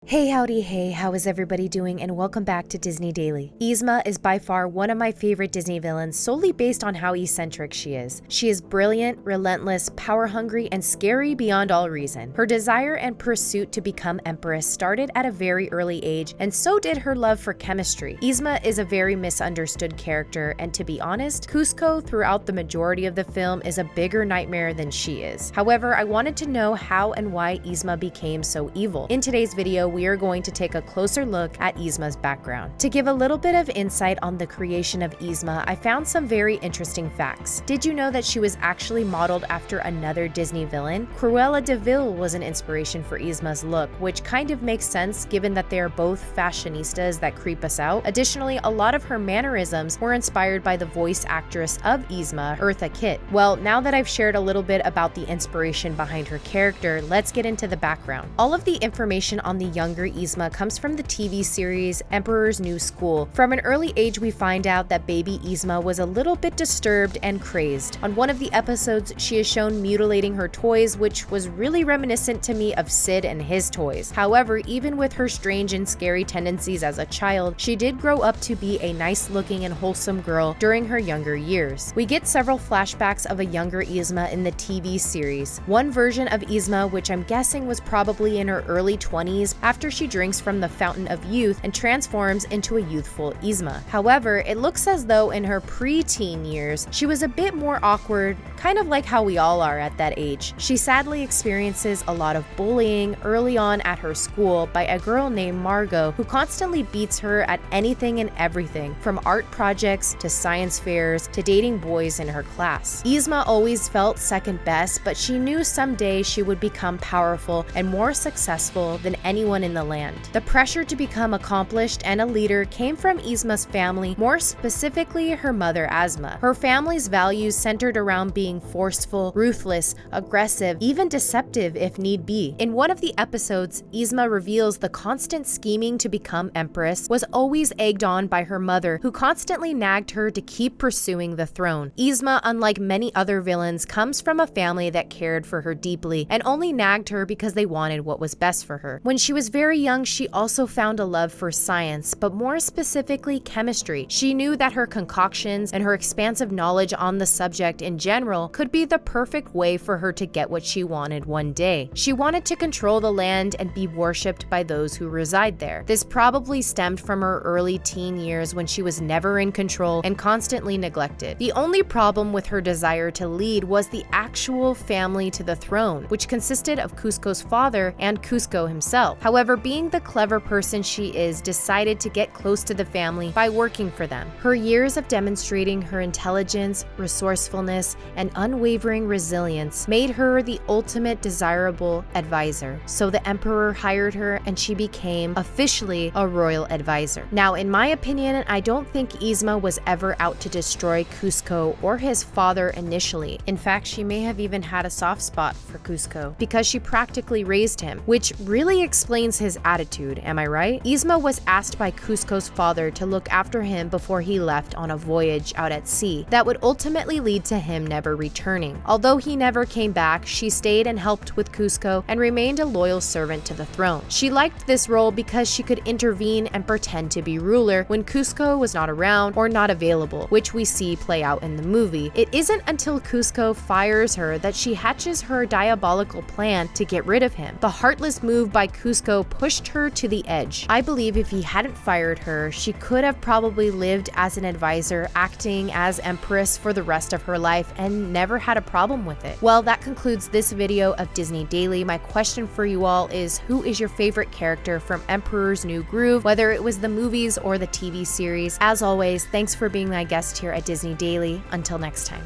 Hey howdy hey, how is everybody doing, and welcome back to Disney Daily. Yzma is by far one of my favorite Disney villains solely based on how eccentric she is. She is brilliant, relentless, power-hungry, and scary beyond all reason. Her desire and pursuit to become empress started at a very early age, and so did her love for chemistry. Yzma is a very misunderstood character, and to be honest, Kuzco throughout the majority of the film is a bigger nightmare than she is. However, I wanted to know how and why Yzma became so evil. In today's video, we are going to take a closer look at Yzma's background. To give a little bit of insight on the creation of Yzma, I found some very interesting facts. Did you know that she was actually modeled after another Disney villain? Cruella de Vil was an inspiration for Yzma's look, which kind of makes sense given that they are both fashionistas that creep us out. Additionally, a lot of her mannerisms were inspired by the voice actress of Yzma, Eartha Kitt. Well, now that I've shared a little bit about the inspiration behind her character, let's get into the background. All of the information on the younger Yzma comes from the TV series Emperor's New School. From an early age, we find out that baby Yzma was a little bit disturbed and crazed. On one of the episodes, she is shown mutilating her toys, which was really reminiscent to me of Sid and his toys. However, even with her strange and scary tendencies as a child, she did grow up to be a nice-looking and wholesome girl during her younger years. We get several flashbacks of a younger Yzma in the TV series. One version of Yzma, which I'm guessing was probably in her early 20s, after she drinks from the fountain of youth and transforms into a youthful Yzma. However, it looks as though in her pre-teen years, she was a bit more awkward, kind of like how we all are at that age. She sadly experiences a lot of bullying early on at her school by a girl named Margot, who constantly beats her at anything and everything, from art projects to science fairs to dating boys in her class. Yzma always felt second best, but she knew someday she would become powerful and more successful than anyone in the land. The pressure to become accomplished and a leader came from Yzma's family, more specifically her mother Asma. Her family's values centered around being forceful, ruthless, aggressive, even deceptive if need be. In one of the episodes, Yzma reveals the constant scheming to become empress was always egged on by her mother, who constantly nagged her to keep pursuing the throne. Yzma, unlike many other villains, comes from a family that cared for her deeply and only nagged her because they wanted what was best for her. When she was very young, she also found a love for science, but more specifically chemistry. She knew that her concoctions and her expansive knowledge on the subject in general could be the perfect way for her to get what she wanted one day. She wanted to control the land and be worshipped by those who reside there. This probably stemmed from her early teen years when she was never in control and constantly neglected. The only problem with her desire to lead was the actual family to the throne, which consisted of Kuzco's father and Kuzco himself. However, being the clever person she is, decided to get close to the family by working for them. Her years of demonstrating her intelligence, resourcefulness, and unwavering resilience made her the ultimate desirable advisor. So the emperor hired her and she became officially a royal advisor. Now, in my opinion, I don't think Yzma was ever out to destroy Kuzco or his father initially. In fact, she may have even had a soft spot for Kuzco because she practically raised him, which really explains his attitude, am I right? Yzma was asked by Kuzco's father to look after him before he left on a voyage out at sea that would ultimately lead to him never returning. Although he never came back, she stayed and helped with Kuzco and remained a loyal servant to the throne. She liked this role because she could intervene and pretend to be ruler when Kuzco was not around or not available, which we see play out in the movie. It isn't until Kuzco fires her that she hatches her diabolical plan to get rid of him. The heartless move by Kuzco pushed her to the edge. I believe if he hadn't fired her, she could have probably lived as an advisor, acting as empress for the rest of her life and never had a problem with it. Well, that concludes this video of Disney Daily. My question for you all is, who is your favorite character from Emperor's New Groove, whether it was the movies or the TV series? As always, thanks for being my guest here at Disney Daily. Until next time.